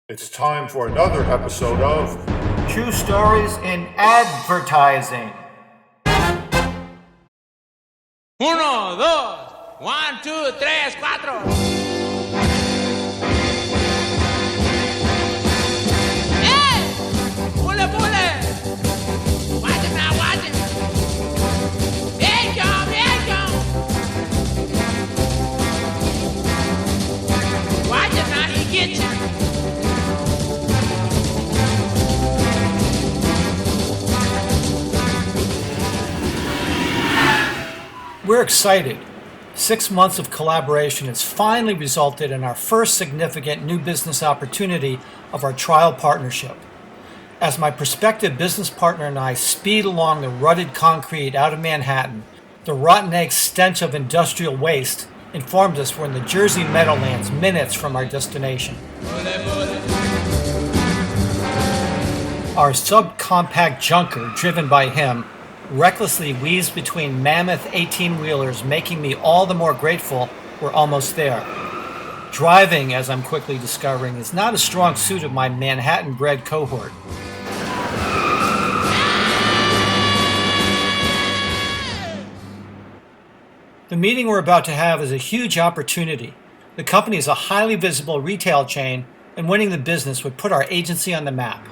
It's time for another episode of True Stories in Advertising. Uno, dos, 1, 2, 3, 4. Pule, pule! Watch it now, watch it! Here it come, here it come! Watch it now, he gets you! We're excited. 6 months of collaboration has finally resulted in our first significant new business opportunity of our trial partnership. As my prospective business partner and I speed along the rutted concrete out of Manhattan, the rotten egg stench of industrial waste informs us we're in the Jersey Meadowlands minutes from our destination. Our subcompact junker, driven by him, recklessly weaves between mammoth 18-wheelers, making me all the more grateful we're almost there. Driving, as I'm quickly discovering, is not a strong suit of my Manhattan-bred cohort. The meeting we're about to have is a huge opportunity. The company is a highly visible retail chain, and winning the business would put our agency on the map.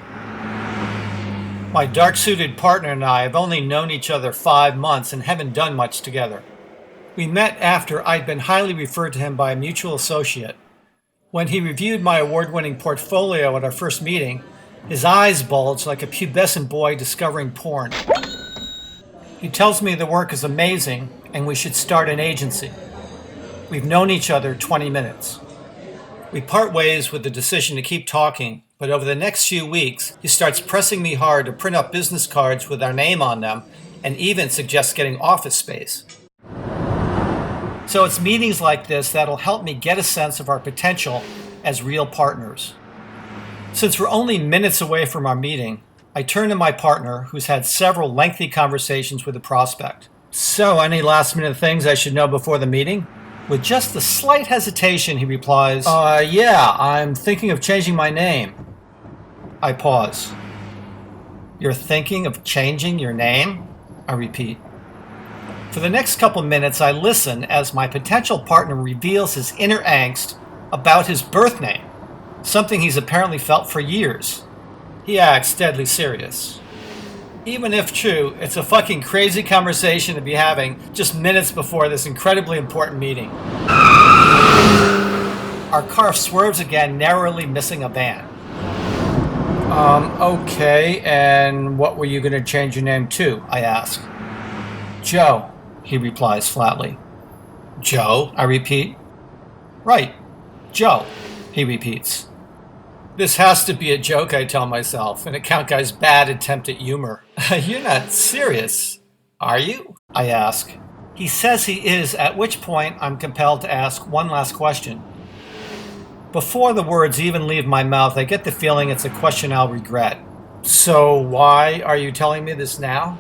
My dark-suited partner and I have only known each other 5 months and haven't done much together. We met after I'd been highly referred to him by a mutual associate. When he reviewed my award-winning portfolio at our first meeting, his eyes bulged like a pubescent boy discovering porn. He tells me the work is amazing and we should start an agency. We've known each other 20 minutes. We part ways with the decision to keep talking, but over the next few weeks, he starts pressing me hard to print up business cards with our name on them and even suggests getting office space. So it's meetings like this that'll help me get a sense of our potential as real partners. Since we're only minutes away from our meeting, I turn to my partner, who's had several lengthy conversations with the prospect. So, any last-minute things I should know before the meeting? With just a slight hesitation, he replies, yeah, I'm thinking of changing my name. I pause. You're thinking of changing your name? I repeat. For the next couple minutes, I listen as my potential partner reveals his inner angst about his birth name, something he's apparently felt for years. He acts deadly serious. Even if true, it's a fucking crazy conversation to be having just minutes before this incredibly important meeting. Our car swerves again, narrowly missing a van. Okay, and what were you going to change your name to? I ask. Joe, he replies flatly. Joe? I repeat. Right, Joe, he repeats. This has to be a joke, I tell myself, an account guy's bad attempt at humor. You're not serious, are you? I ask. He says he is, at which point I'm compelled to ask one last question. Before the words even leave my mouth, I get the feeling it's a question I'll regret. So why are you telling me this now?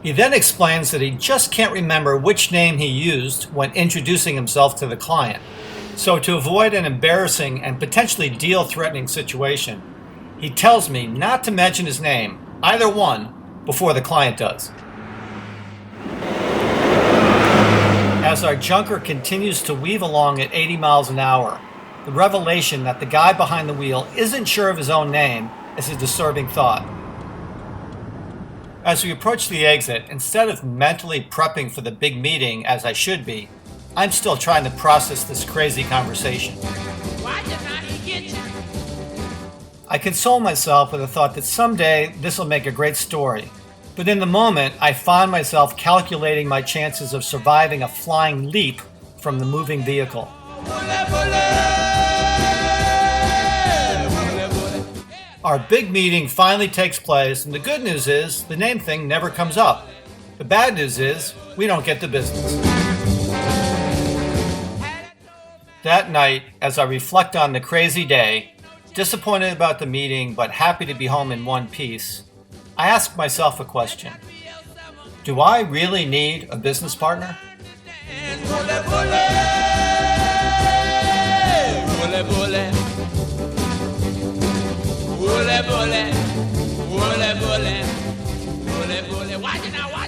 He then explains that he just can't remember which name he used when introducing himself to the client. So to avoid an embarrassing and potentially deal-threatening situation, he tells me not to mention his name, either one, before the client does. As our junker continues to weave along at 80 miles an hour, the revelation that the guy behind the wheel isn't sure of his own name is a disturbing thought. As we approach the exit, instead of mentally prepping for the big meeting as I should be, I'm still trying to process this crazy conversation. I console myself with the thought that someday this will make a great story. But in the moment, I find myself calculating my chances of surviving a flying leap from the moving vehicle. Our big meeting finally takes place, and the good news is the name thing never comes up. The bad news is we don't get the business. That night, as I reflect on the crazy day, disappointed about the meeting but happy to be home in one piece, I ask myself a question. Do I really need a business partner? bully, bully, bully, bully, bully. Watch it now, watch